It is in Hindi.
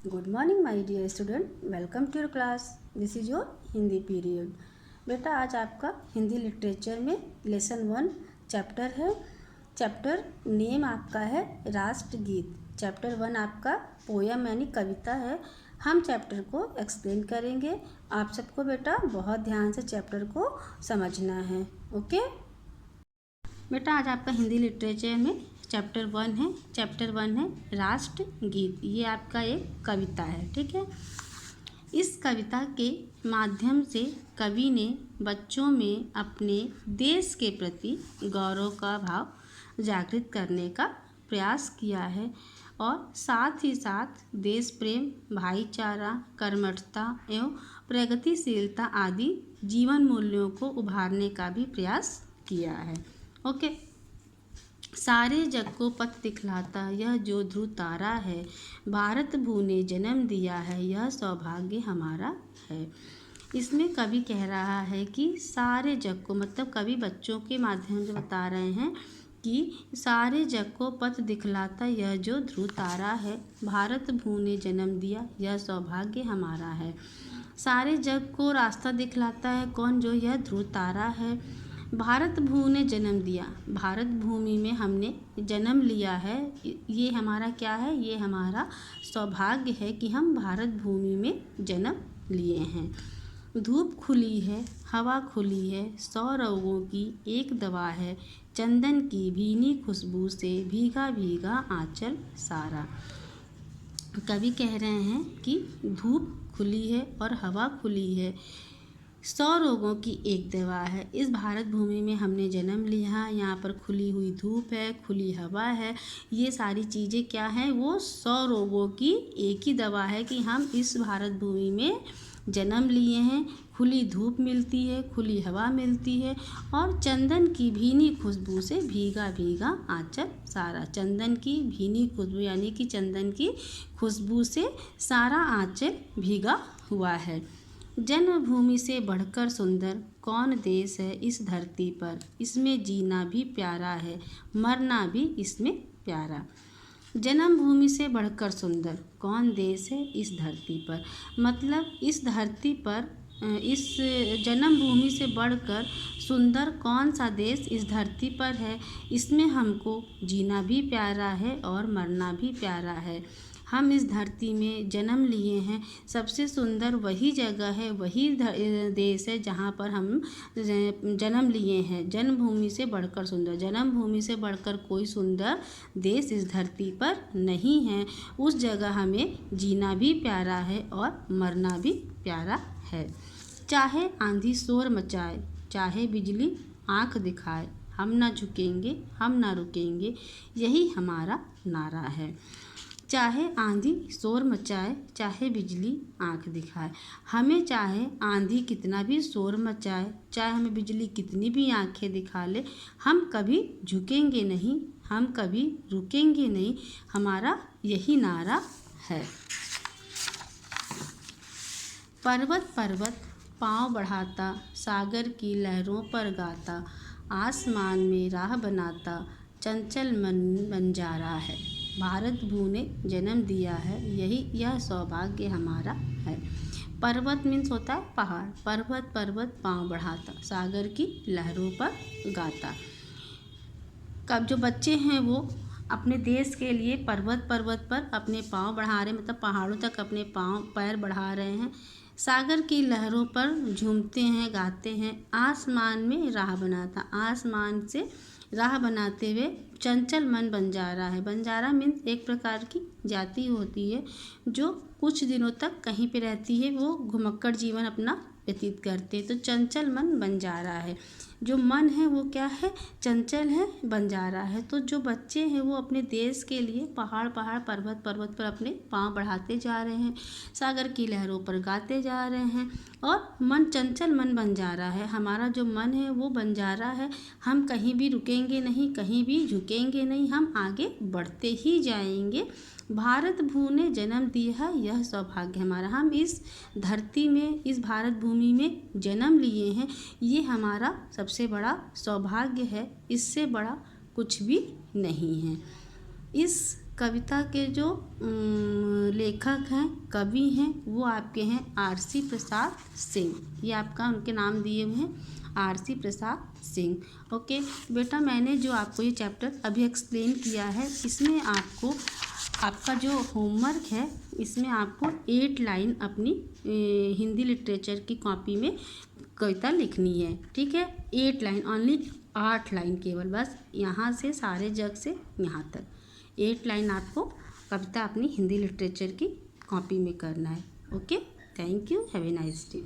Good morning my dear student, welcome to your class. This is your Hindi period. बेटा आज आपका हिंदी लिटरेचर में लेसन 1 चैप्टर है। चैप्टर नेम आपका है राष्ट्रगीत। चैप्टर 1 आपका पोयम यानी कविता है। हम चैप्टर को एक्सप्लेन करेंगे। आप सबको बेटा बहुत ध्यान से चैप्टर को समझना है। ओके बेटा आज आपका हिंदी लिटरेचर में चैप्टर 1 है। चैप्टर 1 है राष्ट्रगीत। ये आपका एक कविता है, ठीक है। इस कविता के माध्यम से कवि ने बच्चों में अपने देश के प्रति गौरव का भाव जागृत करने का प्रयास किया है और साथ ही साथ देश प्रेम, भाईचारा, कर्मठता एवं प्रगतिशीलता आदि जीवन मूल्यों को उभारने का भी प्रयास किया है। ओके सारे जग को पथ दिखलाता यह जो ध्रुव तारा है, भारत भू ने जन्म दिया है, यह सौभाग्य हमारा है। इसमें कवि कह रहा है कि सारे जग को, मतलब कवि बच्चों के माध्यम से बता रहे हैं कि सारे जग को पथ दिखलाता यह जो ध्रुव तारा है, भारत भू ने जन्म दिया, यह सौभाग्य हमारा है। सारे जग को रास्ता दिखलाता है कौन? जो यह ध्रुव तारा है। भारत भू ने जन्म दिया, भारत भूमि में हमने जन्म लिया है। ये हमारा क्या है? ये हमारा सौभाग्य है कि हम भारत भूमि में जन्म लिए हैं। धूप खुली है, हवा खुली है, 100 रोगों की एक दवा है, चंदन की भीनी खुशबू से भीगा भीगा आंचल सारा। कवि कह रहे हैं कि धूप खुली है और हवा खुली है, 100 रोगों की एक दवा है। इस भारत भूमि में हमने जन्म लिया, यहाँ पर खुली हुई धूप है, खुली हवा है, ये सारी चीज़ें क्या हैं? वो 100 रोगों की एक ही दवा है कि हम इस भारत भूमि में जन्म लिए हैं। खुली धूप मिलती है, खुली हवा मिलती है और चंदन की भीनी खुशबू से भीगा भीगा आंचल सारा। चंदन की भीनी खुशबू यानी कि चंदन की खुशबू से सारा आंचल भीगा हुआ है। जन्मभूमि से बढ़कर सुंदर कौन देश है इस धरती पर, इसमें जीना भी प्यारा है, मरना भी इसमें प्यारा। जन्मभूमि से बढ़कर सुंदर कौन देश है इस धरती पर, मतलब इस धरती पर इस जन्मभूमि से बढ़कर सुंदर कौन सा देश इस धरती पर है, इसमें हमको जीना भी प्यारा है और मरना भी प्यारा है। हम इस धरती में जन्म लिए हैं, सबसे सुंदर वही जगह है, वही देश है जहाँ पर हम जन्म लिए हैं। जन्मभूमि से बढ़कर सुंदर, जन्मभूमि से बढ़कर कोई सुंदर देश इस धरती पर नहीं है। उस जगह हमें जीना भी प्यारा है और मरना भी प्यारा है। चाहे आंधी शोर मचाए, चाहे बिजली आँख दिखाए, हम ना झुकेंगे, हम ना रुकेंगे, यही हमारा नारा है। चाहे आंधी शोर मचाए, चाहे बिजली आँख दिखाए, हमें चाहे आंधी कितना भी शोर मचाए, चाहे हमें बिजली कितनी भी आँखें दिखा ले, हम कभी झुकेंगे नहीं, हम कभी रुकेंगे नहीं, हमारा यही नारा है। पर्वत पर्वत पाँव बढ़ाता, सागर की लहरों पर गाता, आसमान में राह बनाता, चंचल मन बन जा रहा है, भारत भू ने जन्म दिया है, यह सौभाग्य हमारा है। पर्वत मीन्स होता है पहाड़, पर्वत पर्वत पाँव बढ़ाता, सागर की लहरों पर गाता। कब जो बच्चे हैं वो अपने देश के लिए पर्वत पर्वत पर अपने पाँव बढ़ा रहे, मतलब पहाड़ों तक अपने पैर बढ़ा रहे हैं, सागर की लहरों पर झूमते हैं, गाते हैं, आसमान में राह बनाता, आसमान से राह बनाते हुए चंचल मन बंजारा है। बंजारा मीन्स एक प्रकार की जाति होती है जो कुछ दिनों तक कहीं पे रहती है, वो घुमक्कड़ जीवन अपना व्यतीत करते हैं। तो चंचल मन बंजारा है, जो मन है वो क्या है? चंचल है, बंजारा है। तो जो बच्चे हैं वो अपने देश के लिए पहाड़ पहाड़ पर्वत पर्वत पर अपने पाँव बढ़ाते जा रहे हैं, सागर की लहरों पर गाते जा रहे हैं और मन चंचल मन बंजारा है। हमारा जो मन है वो बंजारा है, हम कहीं भी रुकेंगे नहीं, कहीं भी झुकेंगे नहीं, हम आगे बढ़ते ही जाएंगे। भारत भू ने जन्म दिया है, यह सौभाग्य हमारा। हम इस धरती में, इस भारत भूमि में जन्म लिए हैं, ये हमारा सबसे बड़ा सौभाग्य है, इससे बड़ा कुछ भी नहीं है। इस कविता के जो लेखक हैं, कवि हैं, वो आपके हैं आरसी प्रसाद सिंह। ये आपका उनके नाम दिए हुए हैं, आरसी प्रसाद सिंह। ओके बेटा, मैंने जो आपको ये चैप्टर अभी एक्सप्लेन किया है, इसमें आपको आपका जो होमवर्क है, इसमें आपको 8 लाइन अपनी हिंदी लिटरेचर की कॉपी में कविता लिखनी है। ठीक है, 8 लाइन ओनली, 8 लाइन केवल, बस यहाँ से सारे जग से यहाँ तक 8 लाइन आपको कविता अपनी हिंदी लिटरेचर की कॉपी में करना है। Okay, thank you, have a nice day.